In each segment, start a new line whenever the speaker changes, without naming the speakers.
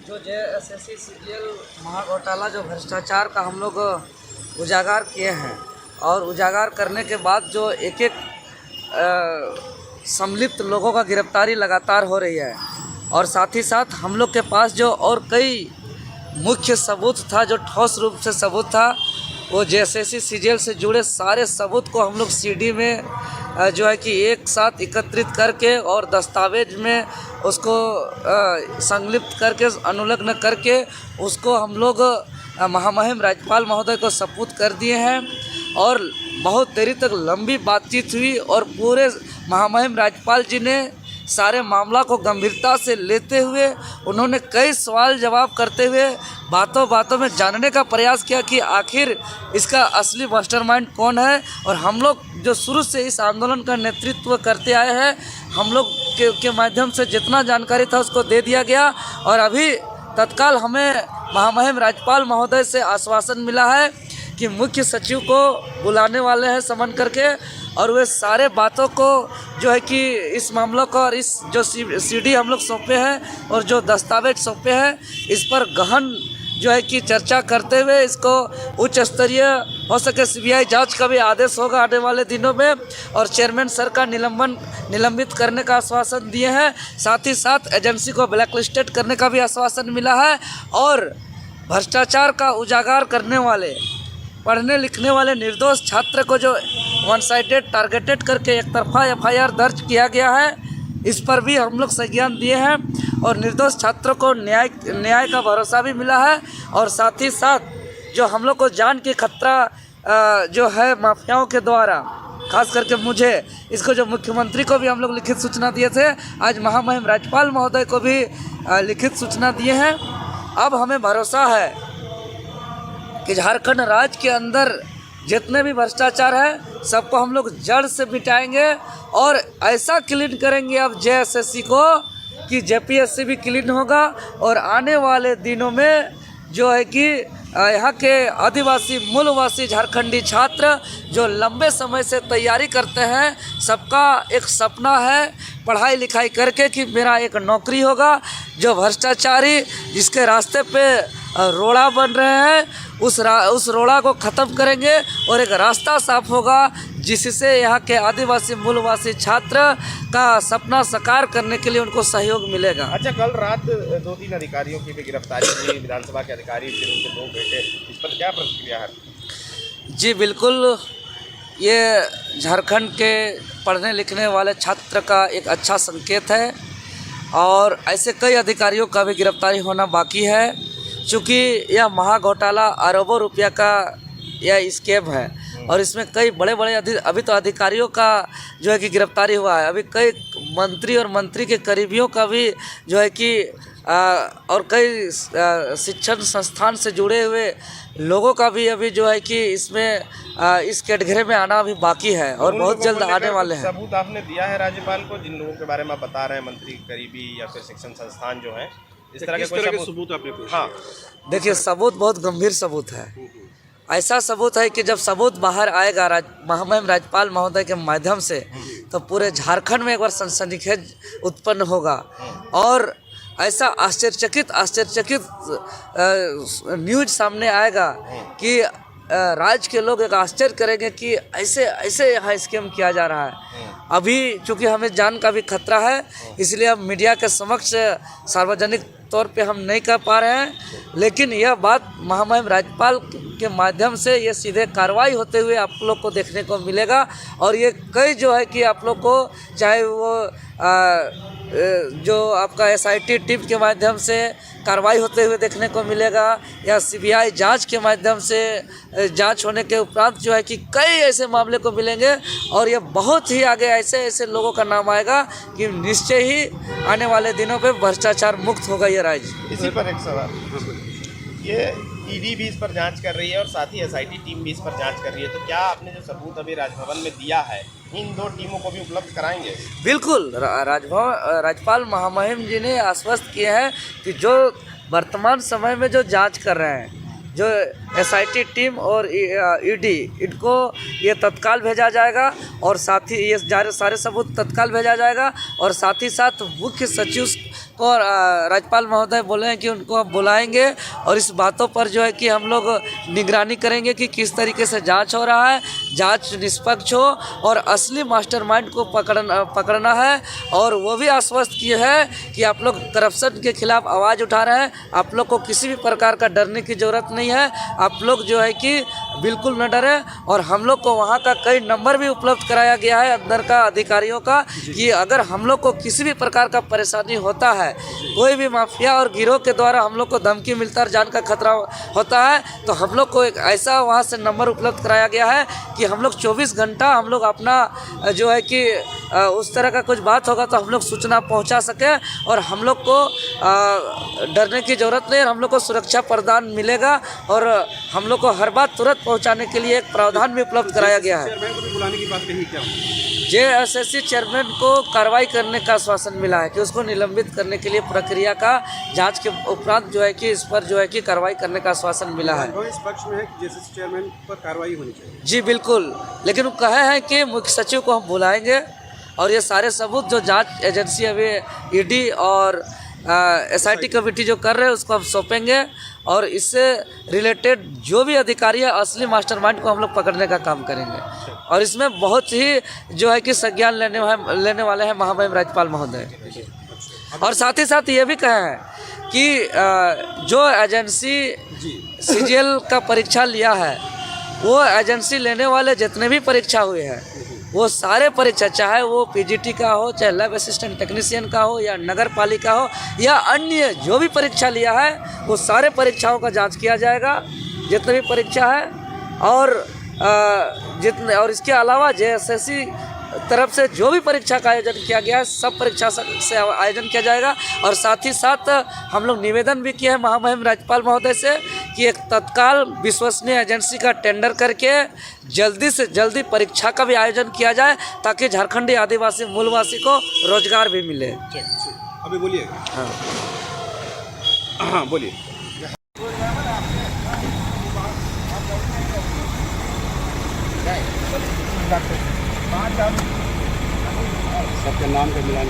जो JSSC CGL महाघोटाला जो भ्रष्टाचार का हम लोग उजागर किए हैं और उजागर करने के बाद जो एक एक संलिप्त लोगों का गिरफ्तारी लगातार हो रही है और साथ ही साथ हम लोग के पास जो और कई मुख्य सबूत था, जो ठोस रूप से सबूत था, वो जेएसएससी सीजीएल से जुड़े सारे सबूत को हम लोग सीडी में जो है कि एक साथ एकत्रित करके और दस्तावेज में उसको संलिप्त करके अनुलग्न करके उसको हम लोग महामहिम राज्यपाल महोदय को सपुर्द कर दिए हैं। और बहुत देरी तक लंबी बातचीत हुई और पूरे महामहिम राज्यपाल जी ने सारे मामला को गंभीरता से लेते हुए उन्होंने कई सवाल जवाब करते हुए बातों बातों में जानने का प्रयास किया कि आखिर इसका असली मास्टरमाइंड कौन है। और हम लोग जो शुरू से इस आंदोलन का नेतृत्व करते आए हैं, हम लोग के माध्यम से जितना जानकारी था उसको दे दिया गया। और अभी तत्काल हमें महामहिम राज्यपाल महोदय से आश्वासन मिला है कि मुख्य सचिव को बुलाने वाले हैं समन करके, और वे सारे बातों को जो है कि इस मामलों को और इस जो सीडी हम लोग सौंपे हैं और जो दस्तावेज सौंपे हैं इस पर गहन जो है कि चर्चा करते हुए इसको उच्च स्तरीय हो सके सीबीआई जांच का भी आदेश होगा आने वाले दिनों में। और चेयरमैन सर का निलंबित करने का आश्वासन दिए हैं। साथ ही साथ एजेंसी को ब्लैकलिस्टेड करने का भी आश्वासन मिला है। और भ्रष्टाचार का उजागर करने वाले पढ़ने लिखने वाले निर्दोष छात्र को जो वन साइडेड टारगेटेड करके एक तरफा एफआईआर दर्ज किया गया है, इस पर भी हम लोग संज्ञान दिए हैं और निर्दोष छात्रों को न्याय का भरोसा भी मिला है। और साथ ही साथ जो हम लोग को जान की खतरा जो है माफियाओं के द्वारा, खास करके मुझे, इसको जो मुख्यमंत्री को भी हम लोग लिखित सूचना दिए थे, आज महामहिम राज्यपाल महोदय को भी लिखित सूचना दिए हैं। अब हमें भरोसा है कि झारखंड राज्य के अंदर जितने भी भ्रष्टाचार है सबको हम लोग जड़ से मिटाएंगे और ऐसा क्लीन करेंगे अब जेएसएससी को कि जेपीएससी भी क्लीन होगा। और आने वाले दिनों में जो है कि यहाँ के आदिवासी मूलवासी झारखंडी छात्र जो लंबे समय से तैयारी करते हैं, सबका एक सपना है पढ़ाई लिखाई करके कि मेरा एक नौकरी होगा। जो भ्रष्टाचारी जिसके रास्ते पे रोड़ा बन रहे हैं उस रोड़ा को ख़त्म करेंगे और एक रास्ता साफ होगा जिससे यहाँ के आदिवासी मूलवासी छात्र का सपना साकार करने के लिए उनको सहयोग मिलेगा।
अच्छा, कल रात 2-3 अधिकारियों की भी गिरफ्तारी हुई, विधानसभा के अधिकारी, फिर उनके 2 बेटे, इस पर क्या प्रतिक्रिया है?
जी बिल्कुल, ये झारखंड के पढ़ने लिखने वाले छात्र का एक अच्छा संकेत है और ऐसे कई अधिकारियों का भी गिरफ्तारी होना बाकी है। चूँकि यह महाघोटाला अरबों रुपया का यह स्कैम है और इसमें कई बड़े बड़े अभी तो अधिकारियों का जो है कि गिरफ्तारी हुआ है। अभी कई मंत्री और मंत्री के करीबियों का भी जो है कि और कई शिक्षण संस्थान से जुड़े हुए लोगों का भी अभी जो है कि इसमें इस कैटगरी में आना अभी बाकी है और बहुत जल्द आने वाले हैं।
सबूत आपने दिया है राज्यपाल को, जिन लोगों के बारे में आप बता रहे हैं, मंत्री करीबी या फिर शिक्षण संस्थान जो हैं, इस तरह के सबूत आपने पूछा? हाँ,
देखिए, सबूत बहुत गंभीर सबूत है। ऐसा सबूत है कि जब सबूत बाहर आएगा महामहिम राज्यपाल महोदय के माध्यम से तो पूरे झारखंड में एक बार सनसनीखेज उत्पन्न होगा और ऐसा आश्चर्यचकित न्यूज सामने आएगा कि राज्य के लोग एक आश्चर्य करेंगे कि ऐसे यहाँ स्कैम किया जा रहा है। अभी चूँकि हमें जान का भी खतरा है, इसलिए अब मीडिया के समक्ष सार्वजनिक तौर पे हम नहीं कर पा रहे हैं, लेकिन यह बात महामहिम राज्यपाल के माध्यम से ये सीधे कार्रवाई होते हुए आप लोग को देखने को मिलेगा। और ये कई जो है कि आप लोग को, चाहे वो जो आपका एसआईटी टीम के माध्यम से कार्रवाई होते हुए देखने को मिलेगा या सीबीआई जांच के माध्यम से जांच होने के उपरांत जो है कि कई ऐसे मामले को मिलेंगे और ये बहुत ही आगे ऐसे लोगों का नाम आएगा कि निश्चय ही आने वाले दिनों पे भ्रष्टाचार मुक्त होगा ये राज्य।
इसी पर एक सवाल, ये ईडी भी इस पर जांच कर रही है और साथ ही एसआईटी टीम भी इस पर जांच कर रही है, तो क्या आपने जो सबूत अभी राजभवन में दिया है इन 2 टीमों को भी उपलब्ध कराएंगे?
बिल्कुल, राज्यपाल महामहिम जी ने आश्वस्त किए हैं कि जो वर्तमान समय में जो जांच कर रहे हैं, जो एसआईटी टीम और ईडी, इनको ये तत्काल भेजा जाएगा और साथ ही ये सारे सबूत तत्काल भेजा जाएगा और साथ ही साथ मुख्य सचिव हमको राज्यपाल महोदय बोले हैं कि उनको हम बुलाएंगे और इस बातों पर जो है कि हम लोग निगरानी करेंगे कि किस तरीके से जांच हो रहा है, जांच निष्पक्ष हो और असली मास्टरमाइंड को पकड़ना है। और वो भी आश्वस्त किए हैं कि आप लोग करप्शन के खिलाफ आवाज़ उठा रहे हैं, आप लोग को किसी भी प्रकार का डरने की ज़रूरत नहीं है, आप लोग जो है कि बिल्कुल न डरें। और हम लोग को वहाँ का कई नंबर भी उपलब्ध कराया गया है अंदर का अधिकारियों का कि अगर हम लोग को किसी भी प्रकार का परेशानी होता है, कोई भी माफिया और गिरोह के द्वारा हम लोग को धमकी मिलता है, जान का खतरा होता है, तो हम लोग को एक ऐसा वहाँ से नंबर उपलब्ध कराया गया है कि हम लोग 24 घंटा हम लोग अपना जो है कि उस तरह का कुछ बात होगा तो हम लोग सूचना पहुंचा सकें और हम लोग को डरने की ज़रूरत नहीं है। हम लोग को सुरक्षा प्रदान मिलेगा और हम लोग को हर बात तुरंत पहुंचाने के लिए एक प्रावधान भी उपलब्ध कराया गया है।
चेयरमैन को भी बुलाने की बात कही क्या?
जेएसएससी चेयरमैन को कार्रवाई करने का आश्वासन मिला है कि उसको निलंबित करने के लिए प्रक्रिया का जांच के उपरांत जो है कि इस पर जो है कि कार्रवाई करने का आश्वासन मिला है।
इस पक्ष में है कि जेएसएससी चेयरमैन पर कार्रवाई होनी चाहिए।
जी बिल्कुल, लेकिन वो कहे हैं कि मुख्य सचिव को हम बुलाएंगे और ये सारे सबूत जो जांच एजेंसी अभी ईडी और एसआईटी कमेटी जो कर रहे हैं उसको हम सौंपेंगे और इससे रिलेटेड जो भी अधिकारी है असली मास्टरमाइंड को हम लोग पकड़ने का काम करेंगे। और इसमें बहुत ही जो है कि संज्ञान लेने वाले हैं महामहिम राज्यपाल महोदय। और साथ ही साथ ये भी कहे हैं कि जो एजेंसी सीजीएल का परीक्षा लिया है वो एजेंसी लेने वाले जितने भी परीक्षा हुए हैं वो सारे परीक्षा, चाहे वो पीजीटी का हो, चाहे लैब असिस्टेंट टेक्नीशियन का हो या नगर पालिका हो या अन्य जो भी परीक्षा लिया है वो सारे परीक्षाओं का जांच किया जाएगा जितने भी परीक्षा है। और और इसके अलावा जेएसएससी तरफ से जो भी परीक्षा का आयोजन किया गया है सब परीक्षा से आयोजन किया जाएगा। और साथ ही साथ हम लोग निवेदन भी किया है महामहिम राज्यपाल महोदय से कि एक तत्काल विश्वसनीय एजेंसी का टेंडर करके जल्दी से जल्दी परीक्षा का भी आयोजन किया जाए ताकि झारखंडी आदिवासी मूलवासी को रोजगार भी मिले।
अभी बोलिए। हाँ बोलिए। सबके नाम का मिलान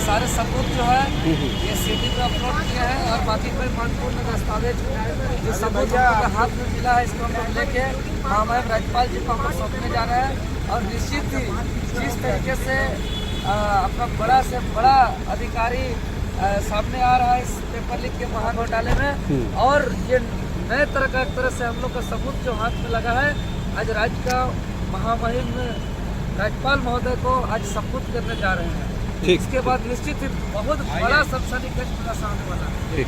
सारे सबूत जो है ये सीडी पे अपलोड किया है और बाकी कोई महत्वपूर्ण दस्तावेज जो सबूत हमको हाथ में मिला है इसको हम लोग लेके महामहिम राज्यपाल जी को हम लोग सौंपने जा रहे हैं। और निश्चित ही जिस तरीके से अपना बड़ा से बड़ा अधिकारी सामने आ रहा है इस पेपर लीक के महाघोटाले में और ये नए तरह का एक तरह से हम लोग का सबूत जो हाथ में लगा है आज राज्य का महामहिम राज्यपाल महोदय को आज सबूत करने जा रहे हैं। इसके बाद निश्चित ही बहुत बड़ा सनसनीखेज सामने वाला है।